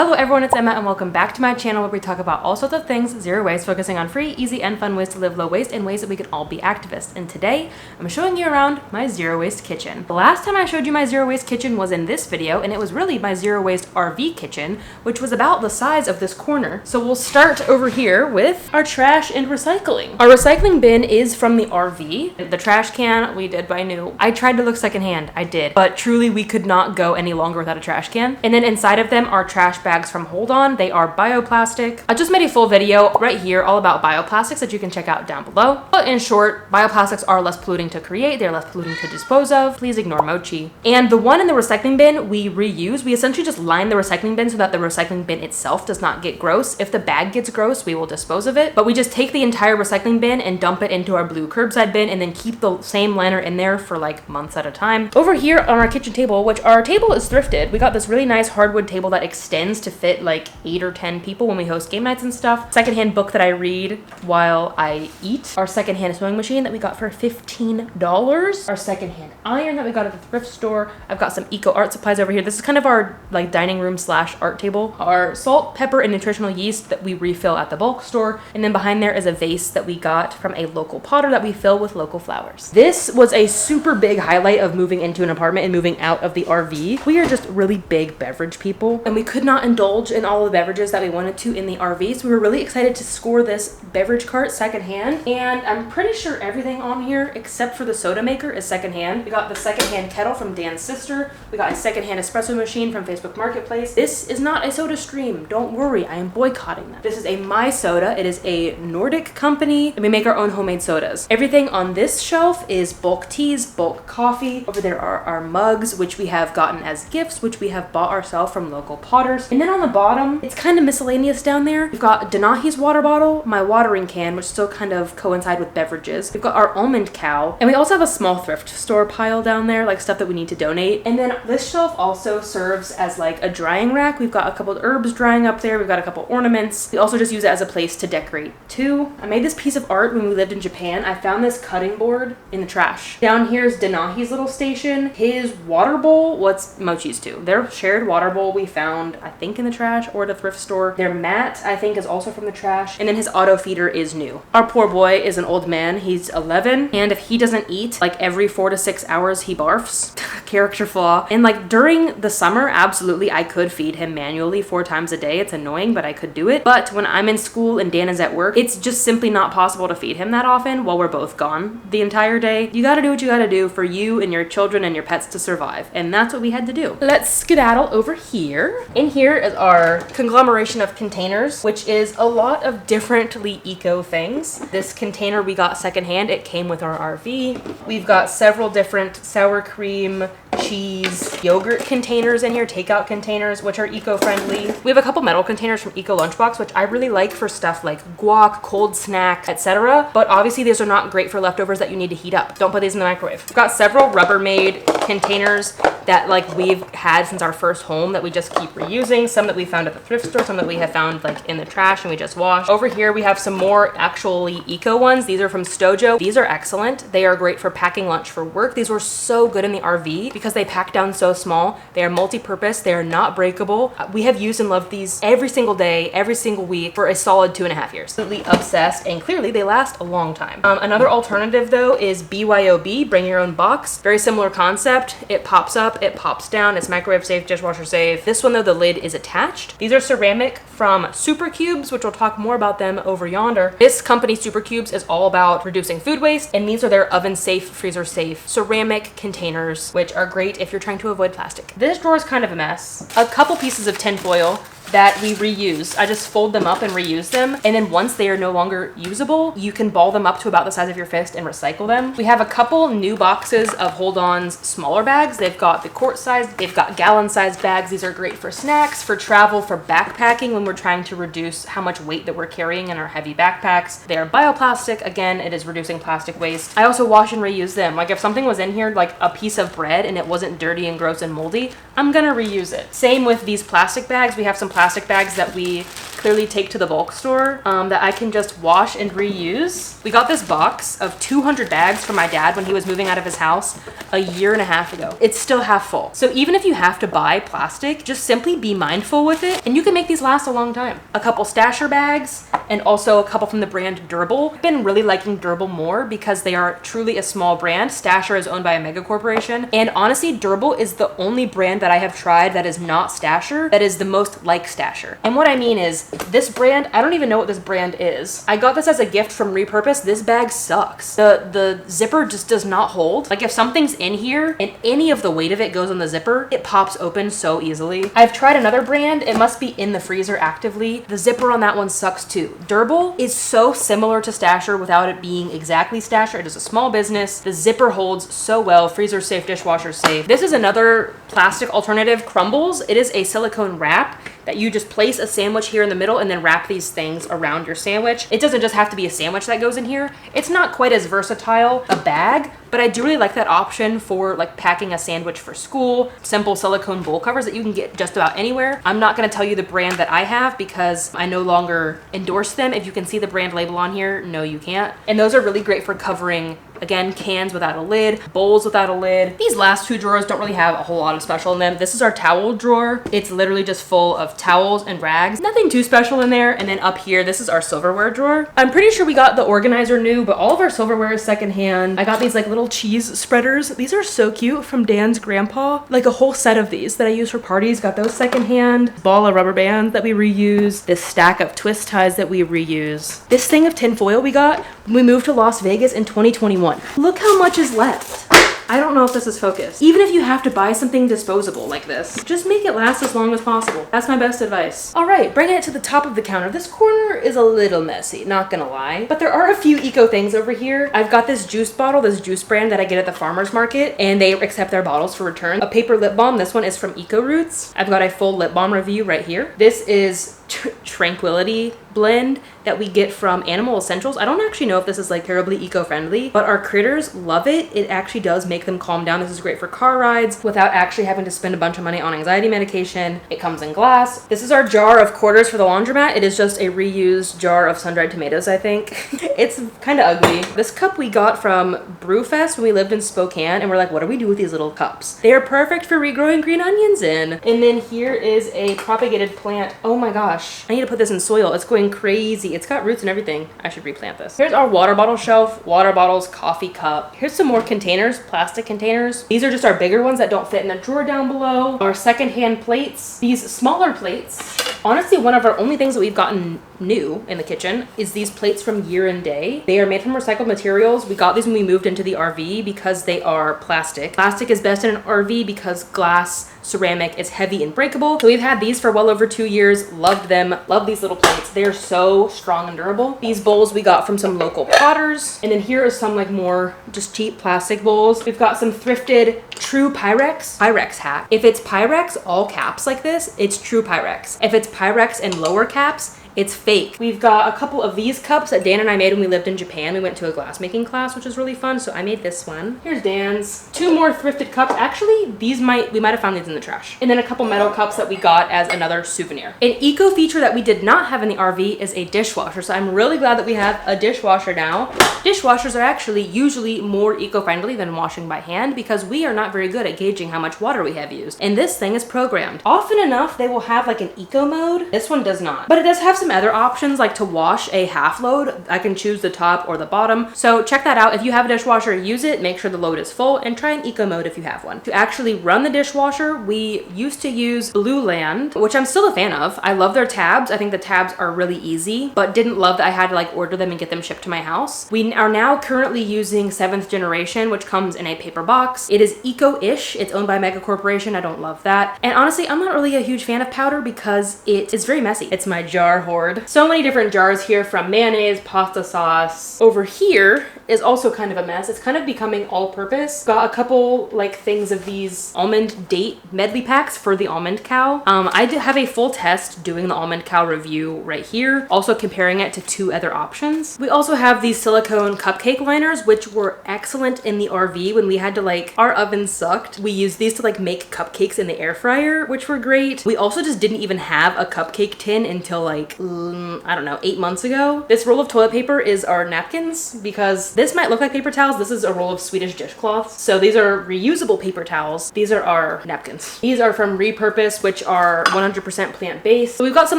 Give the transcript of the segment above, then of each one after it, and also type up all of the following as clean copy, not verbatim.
Hello everyone, it's Emma and welcome back to my channel where we talk about all sorts of things zero waste, focusing on free, easy, and fun ways to live low waste and ways that we can all be activists. And today, I'm showing you around my zero waste kitchen. The last time I showed you my zero waste kitchen was in this video, and it was really my zero waste RV kitchen, which was about the size of this corner. So we'll start over here with our trash and recycling. Our recycling bin is from the RV. The trash can we did buy new. I tried to look secondhand, I did, but truly we could not go any longer without a trash can. And then inside of them are trash bags from Hold On. They are bioplastic. I just made a full video right here all about bioplastics that you can check out down below. But in short, bioplastics are less polluting to create. They're less polluting to dispose of. Please ignore mochi. And the one in the recycling bin we reuse. We essentially just line the recycling bin so that the recycling bin itself does not get gross. If the bag gets gross, we will dispose of it. But we just take the entire recycling bin and dump it into our blue curbside bin and then keep the same liner in there for like months at a time. Over here on our kitchen table, which our table is thrifted, we got this really nice hardwood table that extends to fit like 8 or 10 people when we host game nights and stuff. Secondhand book that I read while I eat. Our secondhand sewing machine that we got for $15. Our secondhand iron that we got at the thrift store. I've got some eco art supplies over here. This is kind of our like dining room slash art table. Our salt, pepper, and nutritional yeast that we refill at the bulk store. And then behind there is a vase that we got from a local potter that we fill with local flowers. This was a super big highlight of moving into an apartment and moving out of the RV. We are just really big beverage people, and we could not indulge in all the beverages that we wanted to in the RV, so we were really excited to score this beverage cart secondhand. And I'm pretty sure everything on here except for the soda maker is secondhand. We got the secondhand kettle from Dan's sister. We got a secondhand espresso machine from Facebook Marketplace. This is not a soda stream, don't worry, I am boycotting them. This is a My Soda. It is a Nordic company and we make our own homemade sodas. Everything on this shelf is bulk teas, bulk coffee. Over there are our mugs, which we have gotten as gifts, which we have bought ourselves from local potters. And then on the bottom, it's kind of miscellaneous down there. We've got Denahi's water bottle, my watering can, which still kind of coincide with beverages. We've got our almond cow, and we also have a small thrift store pile down there, like stuff that we need to donate. And then this shelf also serves as like a drying rack. We've got a couple of herbs drying up there. We've got a couple ornaments. We also just use it as a place to decorate too. I made this piece of art when we lived in Japan. I found this cutting board in the trash. Down here is Denahi's little station. His water bowl, what's Mochi's too. Their shared water bowl we found, I think, in the trash or the thrift store. Their mat, I think, is also from the trash. And then his auto feeder is new. Our poor boy is an old man. He's 11. And if he doesn't eat, like every 4 to 6 hours, he barfs. Character flaw. And like during the summer, absolutely, I could feed him manually 4 times a day. It's annoying, but I could do it. But when I'm in school and Dan is at work, it's just simply not possible to feed him that often while we're both gone the entire day. You gotta do what you gotta do for you and your children and your pets to survive. And that's what we had to do. Let's skedaddle over here. In here is our conglomeration of containers, which is a lot of differently eco things. This container we got secondhand. It came with our RV. We've got several different sour cream, cheese, yogurt containers in here, takeout containers, which are eco-friendly. We have a couple metal containers from Eco Lunchbox, which I really like for stuff like guac, cold snacks, etc. But obviously these are not great for leftovers that you need to heat up. Don't put these in the microwave. We've got several Rubbermaid containers that like we've had since our first home that we just keep reusing. Some that we found at the thrift store, some that we have found like in the trash and we just washed. Over here we have some more actually eco ones. These are from Stojo. These are excellent. They are great for packing lunch for work. These were so good in the RV because they pack down so small. They are multi-purpose. They are not breakable. We have used and loved these every single day, every single week for a solid 2.5 years. Absolutely obsessed, and clearly they last a long time. Another alternative though is BYOB, bring your own box. Very similar concept. It pops up, it pops down. It's microwave safe, dishwasher safe. This one though, the lid is attached. These are ceramic from Supercubes, which we'll talk more about them over yonder. This company, Supercubes, is all about reducing food waste, and these are their oven safe, freezer safe ceramic containers, which are great if you're trying to avoid plastic. This drawer is kind of a mess. A couple pieces of tin foil that we reuse. I just fold them up and reuse them. And then once they are no longer usable, you can ball them up to about the size of your fist and recycle them. We have a couple new boxes of Hold On's smaller bags. They've got the quart size, they've got gallon sized bags. These are great for snacks, for travel, for backpacking when we're trying to reduce how much weight that we're carrying in our heavy backpacks. They are bioplastic. Again, it is reducing plastic waste. I also wash and reuse them. Like if something was in here, like a piece of bread and it wasn't dirty and gross and moldy, I'm gonna reuse it. Same with these plastic bags. We have some plastic plastic bags that we clearly take to the bulk store that I can just wash and reuse. We got this box of 200 bags from my dad when he was moving out of his house a year and a half ago. It's still half full. So even if you have to buy plastic, just simply be mindful with it and you can make these last a long time. A couple stasher bags and also a couple from the brand Durable. I've been really liking Durable more because they are truly a small brand. Stasher is owned by a mega corporation. And honestly, Durable is the only brand that I have tried that is not Stasher that is the most like Stasher. And what I mean is this brand, I don't even know what this brand is. I got this as a gift from Repurpose. This bag sucks. The zipper just does not hold. Like if something's in here and any of the weight of it goes on the zipper, it pops open so easily. I've tried another brand. It must be in the freezer actively. The zipper on that one sucks too. Durable is so similar to Stasher without it being exactly Stasher. It is a small business. The zipper holds so well. Freezer safe, dishwasher safe. This is another plastic alternative, Crumbles. It is a silicone wrap that you just place a sandwich here in the middle and then wrap these things around your sandwich. It doesn't just have to be a sandwich that goes in here. It's not quite as versatile a bag, but I do really like that option for like packing a sandwich for school. Simple silicone bowl covers that you can get just about anywhere. I'm not gonna tell you the brand that I have because I no longer endorse them. If you can see the brand label on here, no you can't. And those are really great for covering, again, cans without a lid, bowls without a lid. These last two drawers don't really have a whole lot of special in them. This is our towel drawer. It's literally just full of towels and rags. Nothing too special in there. And then up here, this is our silverware drawer. I'm pretty sure we got the organizer new, but all of our silverware is secondhand. I got these like little cheese spreaders. These are so cute from Dan's grandpa. Like a whole set of these that I use for parties. Got those secondhand. Ball of rubber bands that we reuse. This stack of twist ties that we reuse. This thing of tin foil we got when we moved to Las Vegas in 2021. Look how much is left. I don't know if this is focused. Even if you have to buy something disposable like this, just make it last as long as possible. That's my best advice. All right, bringing it to the top of the counter. This corner is a little messy, not gonna lie, but there are a few eco things over here. I've got this juice bottle, this juice brand that I get at the farmer's market, and they accept their bottles for return. A paper lip balm. This one is from Eco Roots. I've got a full lip balm review right here. This is Tranquility blend that we get from Animal Essentials. I don't actually know if this is like terribly eco-friendly, but our critters love it. It actually does make them calm down. This is great for car rides without actually having to spend a bunch of money on anxiety medication. It comes in glass. This is our jar of quarters for the laundromat. It is just a reused jar of sun-dried tomatoes, I think. It's kind of ugly. This cup we got from Brewfest when we lived in Spokane, and we're like, what do we do with these little cups? They are perfect for regrowing green onions in. And then here is a propagated plant. Oh my gosh. I need to put this in soil. It's going crazy. It's got roots and everything. I should replant this. Here's our water bottle shelf, water bottles, coffee cup. Here's some more containers, plastic containers. These are just our bigger ones that don't fit in the drawer down below. Our secondhand plates. These smaller plates. Honestly, one of our only things that we've gotten new in the kitchen is these plates from Year and Day. They are made from recycled materials. We got these when we moved into the RV because they are plastic. Plastic is best in an RV because glass, ceramic, is heavy and breakable. So we've had these for well over 2 years. Loved them. Love these little plates. They are so strong and durable. These bowls we got from some local potters. And then here are some like more just cheap plastic bowls. We've got some thrifted True Pyrex hack. If it's Pyrex all caps like this, it's True Pyrex. If it's Pyrex and lower caps, it's fake. We've got a couple of these cups that Dan and I made when we lived in Japan. We went to a glass making class, which was really fun. So I made this one. Here's Dan's. 2 more thrifted cups. Actually, we might have found these in the trash. And then a couple metal cups that we got as another souvenir. An eco feature that we did not have in the RV is a dishwasher. So I'm really glad that we have a dishwasher now. Dishwashers are actually usually more eco-friendly than washing by hand because we are not very good at gauging how much water we have used. And this thing is programmed. Often enough, they will have like an eco mode. This one does not. But it does have some other options, like to wash a half load. I can choose the top or the bottom. So check that out. If you have a dishwasher, use it. Make sure the load is full and try an eco mode if you have one. To actually run the dishwasher, we used to use Blue Land, which I'm still a fan of. I love their tabs. I think the tabs are really easy, but didn't love that I had to like order them and get them shipped to my house. We are now currently using 7th generation, which comes in a paper box. It is eco-ish. It's owned by a mega corporation. I don't love that. And honestly, I'm not really a huge fan of powder because it is very messy. It's my jar hoard. So many different jars here, from mayonnaise, pasta sauce. Over here is also kind of a mess. It's kind of becoming all-purpose. Got a couple like things of these almond date medley packs for the almond cow. I did have a full test doing the almond cow review right here, also comparing it to 2 other options. We also have these silicone cupcake liners, which were excellent in the RV when we had to like, our oven sucked. We used these to like make cupcakes in the air fryer, which were great. We also just didn't even have a cupcake tin until like, I don't know, 8 months ago. This roll of toilet paper is our napkins, because this might look like paper towels. This is a roll of Swedish dishcloths. So these are reusable paper towels. These are our napkins. These are from Repurpose, which are 100% plant-based. So we've got some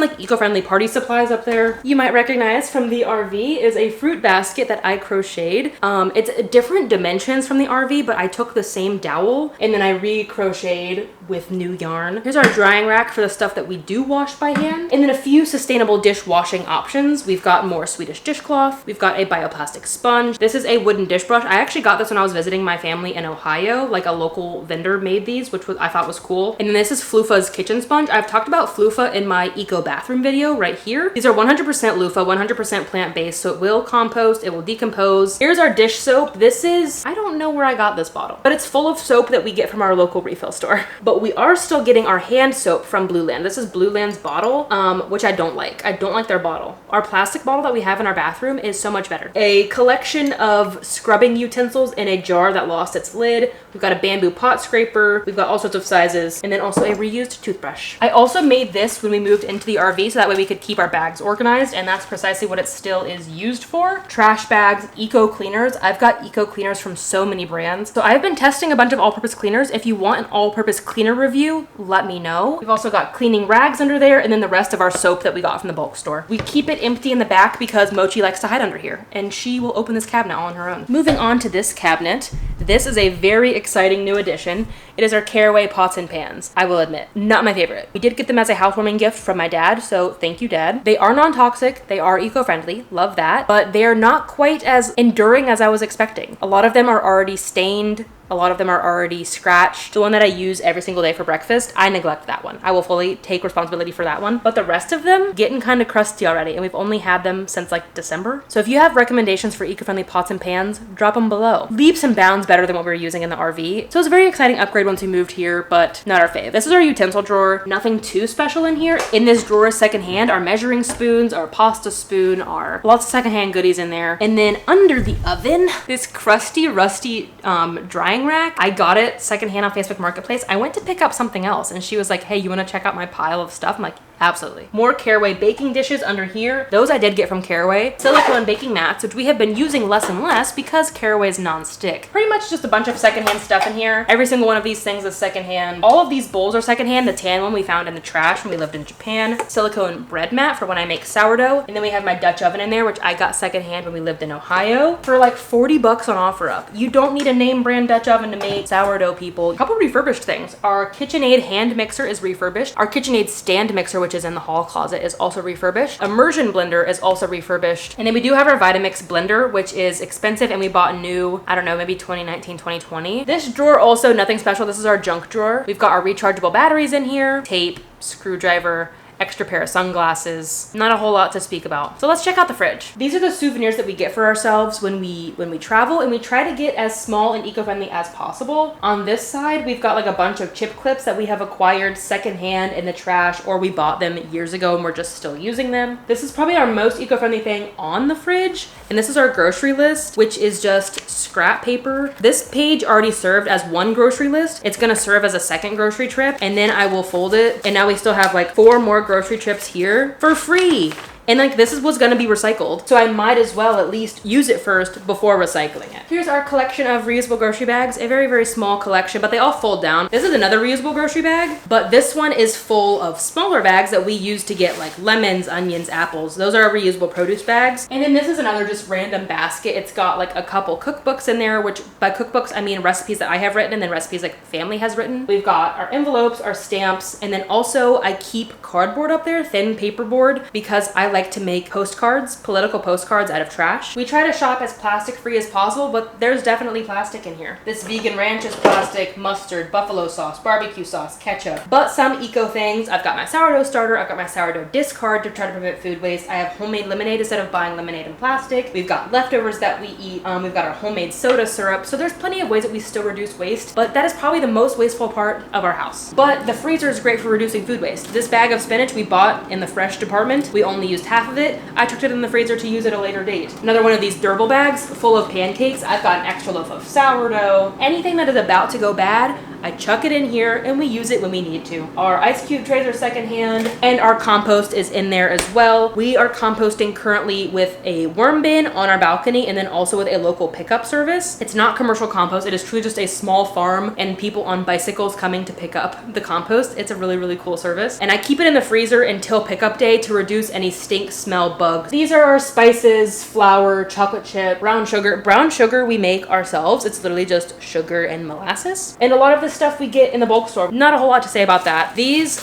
like eco-friendly party supplies up there. You might recognize from the RV is a fruit basket that I crocheted. It's different dimensions from the RV, but I took the same dowel and then I re-crocheted with new yarn. Here's our drying rack for the stuff that we do wash by hand. And then a few sustainable dishwashing options. We've got more Swedish dishcloth. We've got a bioplastic sponge. This is a wooden dish brush. I actually got this when I was visiting my family in Ohio. Like a local vendor made these, which I thought was cool. And then this is Flufa's kitchen sponge. I've talked about Flufa in my eco bathroom video right here. These are 100% loofah, 100% plant-based, so it will compost, it will decompose. Here's our dish soap. This is, I don't know where I got this bottle, but it's full of soap that we get from our local refill store. But we are still getting our hand soap from Blue Land. This is Blue Land's bottle, which I don't like. I don't like their bottle. Our plastic bottle that we have in our bathroom is so much better. A collection of scrubbing utensils in a jar that lost its lid. We've got a bamboo pot scraper. We've got all sorts of sizes, and then also a reused toothbrush. I also made this when we moved into the RV so that way we could keep our bags organized, and that's precisely what it still is used for. Trash bags, eco cleaners. I've got eco cleaners from so many brands. So I've been testing a bunch of all-purpose cleaners. If you want an all-purpose cleaner review, let me know. We've also got cleaning rags under there, and then the rest of our soap that we got from the bulk store. We keep it empty in the back because Mochi likes to hide under here, and she will open this cabinet all on her own. Moving on to this cabinet. This is a very exciting new addition. It is our Caraway pots and pans. I will admit, not my favorite. We did get them as a housewarming gift from my dad, so thank you, Dad. They are non-toxic, they are eco-friendly, love that, but they are not quite as enduring as I was expecting. A lot of them are already stained. A lot of them are already scratched. The one that I use every single day for breakfast, I neglect that one. I will fully take responsibility for that one. But the rest of them getting kind of crusty already, and we've only had them since like December. So if you have recommendations for eco-friendly pots and pans, drop them below. Leaps and bounds better than what we were using in the RV. So it's a very exciting upgrade once we moved here, but not our fave. This is our utensil drawer. Nothing too special in here. In this drawer is secondhand, our measuring spoons, our pasta spoon, our lots of secondhand goodies in there. And then under the oven, this crusty, rusty drying rack. I got it secondhand on Facebook Marketplace. I went to pick up something else and she was like, hey, you want to check out my pile of stuff? I'm like, absolutely. More Caraway baking dishes under here. Those I did get from Caraway. Silicone baking mats, which we have been using less and less because Caraway is non-stick. Pretty much just a bunch of secondhand stuff in here. Every single one of these things is secondhand. All of these bowls are secondhand. The tan one we found in the trash when we lived in Japan. Silicone bread mat for when I make sourdough. And then we have my Dutch oven in there, which I got secondhand when we lived in Ohio for like 40 bucks on OfferUp. You don't need a name brand Dutch oven to make sourdough, people. A couple refurbished things. Our KitchenAid hand mixer is refurbished. Our KitchenAid stand mixer, which is in the hall closet, is also refurbished. Immersion blender is also refurbished. And then we do have our Vitamix blender, which is expensive and we bought new, I don't know, maybe 2019, 2020. This drawer also nothing special. This is our junk drawer. We've got our rechargeable batteries in here, tape, screwdriver, extra pair of sunglasses. Not a whole lot to speak about. So let's check out the fridge. These are the souvenirs that we get for ourselves when we travel, and we try to get as small and eco-friendly as possible. On this side, we've got like a bunch of chip clips that we have acquired secondhand in the trash, or we bought them years ago and we're just still using them. This is probably our most eco-friendly thing on the fridge, and this is our grocery list, which is just scrap paper. This page already served as one grocery list. It's gonna serve as a second grocery trip, and then I will fold it, and now we still have like 4 more grocery trips here for free. And like this was gonna be recycled, so I might as well at least use it first before recycling it. Here's our collection of reusable grocery bags, a very, very small collection, but they all fold down. This is another reusable grocery bag, but this one is full of smaller bags that we use to get like lemons, onions, apples. Those are our reusable produce bags. And then this is another just random basket. It's got like a couple cookbooks in there, which by cookbooks, I mean recipes that I have written and then recipes like family has written. We've got our envelopes, our stamps, and then also I keep cardboard up there, thin paperboard, because I like to make postcards, political postcards out of trash. We try to shop as plastic free as possible, but there's definitely plastic in here. This vegan ranch is plastic, mustard, buffalo sauce, barbecue sauce, ketchup, but some eco things. I've got my sourdough starter, I've got my sourdough discard to try to prevent food waste. I have homemade lemonade instead of buying lemonade in plastic. We've got leftovers that we eat. We've got our homemade soda syrup. So there's plenty of ways that we still reduce waste, but that is probably the most wasteful part of our house. But the freezer is great for reducing food waste. This bag of spinach we bought in the fresh department. We only used half of it. I took it in the freezer to use at a later date. Another one of these durable bags full of pancakes. I've got an extra loaf of sourdough. Anything that is about to go bad, I chuck it in here and we use it when we need to. Our ice cube trays are secondhand and our compost is in there as well. We are composting currently with a worm bin on our balcony and then also with a local pickup service. It's not commercial compost. It is truly just a small farm and people on bicycles coming to pick up the compost. It's a really, really cool service. And I keep it in the freezer until pickup day to reduce any stink smell bugs. These are our spices, flour, chocolate chip, brown sugar. Brown sugar we make ourselves. It's literally just sugar and molasses. And a lot of this stuff we get in the bulk store. Not a whole lot to say about that. These,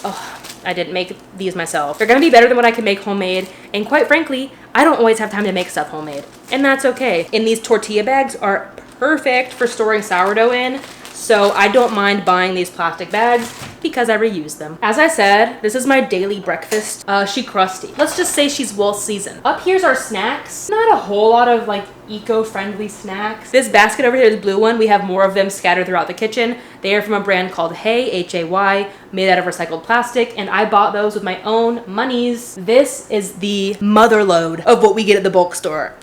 I didn't make these myself. They're gonna be better than what I can make homemade. And quite frankly, I don't always have time to make stuff homemade. And that's okay. And these tortilla bags are perfect for storing sourdough in. So I don't mind buying these plastic bags because I reuse them. As I said, this is my daily breakfast. She crusty. Let's just say she's well seasoned. Up here's our snacks. Not a whole lot of like eco-friendly snacks. This basket over here, this blue one, we have more of them scattered throughout the kitchen. They are from a brand called Hay, H-A-Y, made out of recycled plastic, and I bought those with my own monies. This is the mother load of what we get at the bulk store.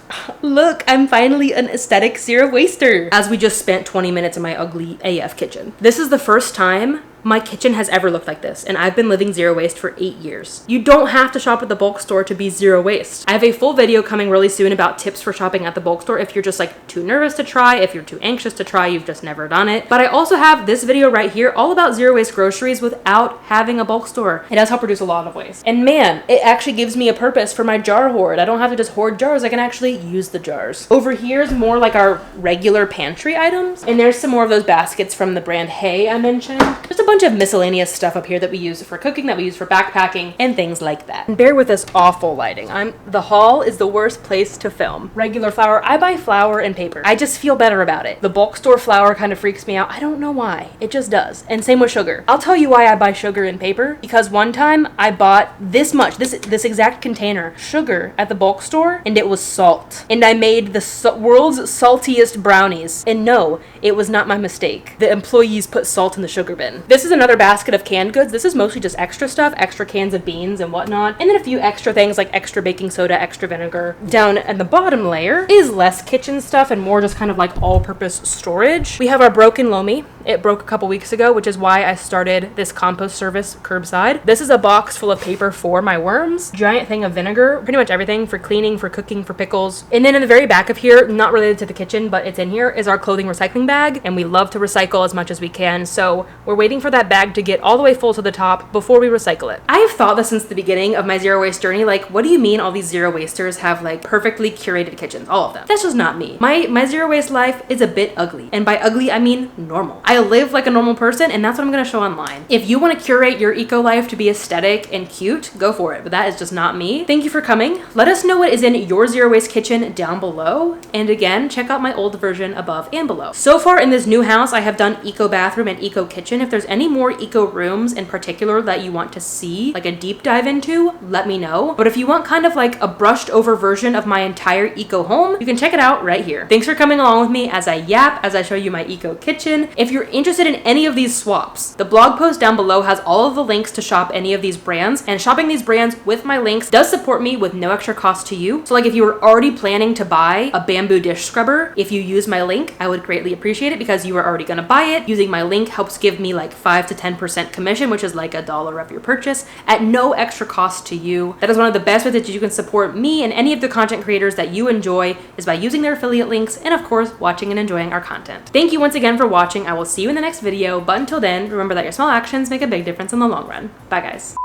Look, I'm finally an aesthetic zero waster. As we just spent 20 minutes in my ugly AF kitchen. This is the first time my kitchen has ever looked like this, and I've been living zero waste for 8 years. You don't have to shop at the bulk store to be zero waste. I have a full video coming really soon about tips for shopping at the bulk store if you're just like too nervous to try, if you're too anxious to try, you've just never done it. But I also have this video right here all about zero waste groceries without having a bulk store. It does help reduce a lot of waste. And man, it actually gives me a purpose for my jar hoard. I don't have to just hoard jars, I can actually use the jars. Over here is more like our regular pantry items, and there's some more of those baskets from the brand Hay I mentioned. Just a bunch of miscellaneous stuff up here that we use for cooking, that we use for backpacking, and things like that. And bear with this awful lighting. The hall is the worst place to film. Regular flour, I buy flour and paper. I just feel better about it. The bulk store flour kind of freaks me out. I don't know why. It just does. And same with sugar. I'll tell you why I buy sugar and paper. Because one time I bought this much, this exact container, sugar at the bulk store, and it was salt. And I made the world's saltiest brownies. And no, it was not my mistake. The employees put salt in the sugar bin. This is another basket of canned goods. This is mostly just extra stuff, extra cans of beans and whatnot, and then a few extra things like extra baking soda, extra vinegar. Down at the bottom layer is less kitchen stuff and more just kind of like all-purpose storage. We have our broken lomi. It broke a couple weeks ago, which is why I started this compost service curbside. This is a box full of paper for my worms, giant thing of vinegar, pretty much everything for cleaning, for cooking, for pickles. And then in the very back of here, not related to the kitchen, but it's in here, is our clothing recycling bag, and we love to recycle as much as we can, so we're waiting for that bag to get all the way full to the top before we recycle it. I have thought this since the beginning of my zero waste journey, like, what do you mean all these zero wasters have like perfectly curated kitchens? All of them. That's just not me. My zero waste life is a bit ugly, and by ugly I mean normal. I live like a normal person, and that's what I'm gonna show online. If you want to curate your eco life to be aesthetic and cute, go for it, but that is just not me. Thank you for coming. Let us know what is in your zero waste kitchen down below, and again, check out my old version above and below. So far in this new house, I have done eco bathroom and eco kitchen. If there's any more eco rooms in particular that you want to see, like a deep dive into, let me know. But if you want kind of like a brushed over version of my entire eco home, you can check it out right here. Thanks for coming along with me as I yap, as I show you my eco kitchen. If you're interested in any of these swaps, the blog post down below has all of the links to shop any of these brands, and shopping these brands with my links does support me with no extra cost to you. So like if you were already planning to buy a bamboo dish scrubber, if you use my link, I would greatly appreciate it because you are already gonna buy it. Using my link helps give me like 5 to 10% commission, which is like $1 of your purchase at no extra cost to you. That is one of the best ways that you can support me and any of the content creators that you enjoy, is by using their affiliate links and of course watching and enjoying our content. Thank you once again for watching. I will see you in the next video, but until then, remember that your small actions make a big difference in the long run. Bye guys.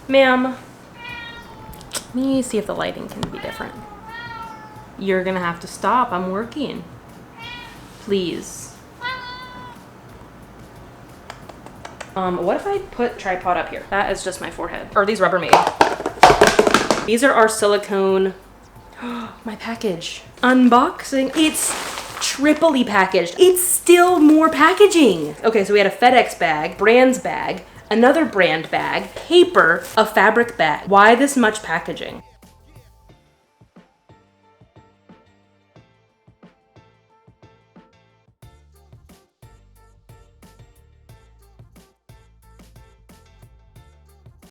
Ma'am, let me see if the lighting can be different. You're gonna have to stop, I'm working. Please. What if I put tripod up here? That is just my forehead. Or are these Rubbermaid? These are our silicone. My package. Unboxing. It's triply packaged. It's still more packaging. Okay, so we had a FedEx bag, brands bag, another brand bag, paper, a fabric bag. Why this much packaging?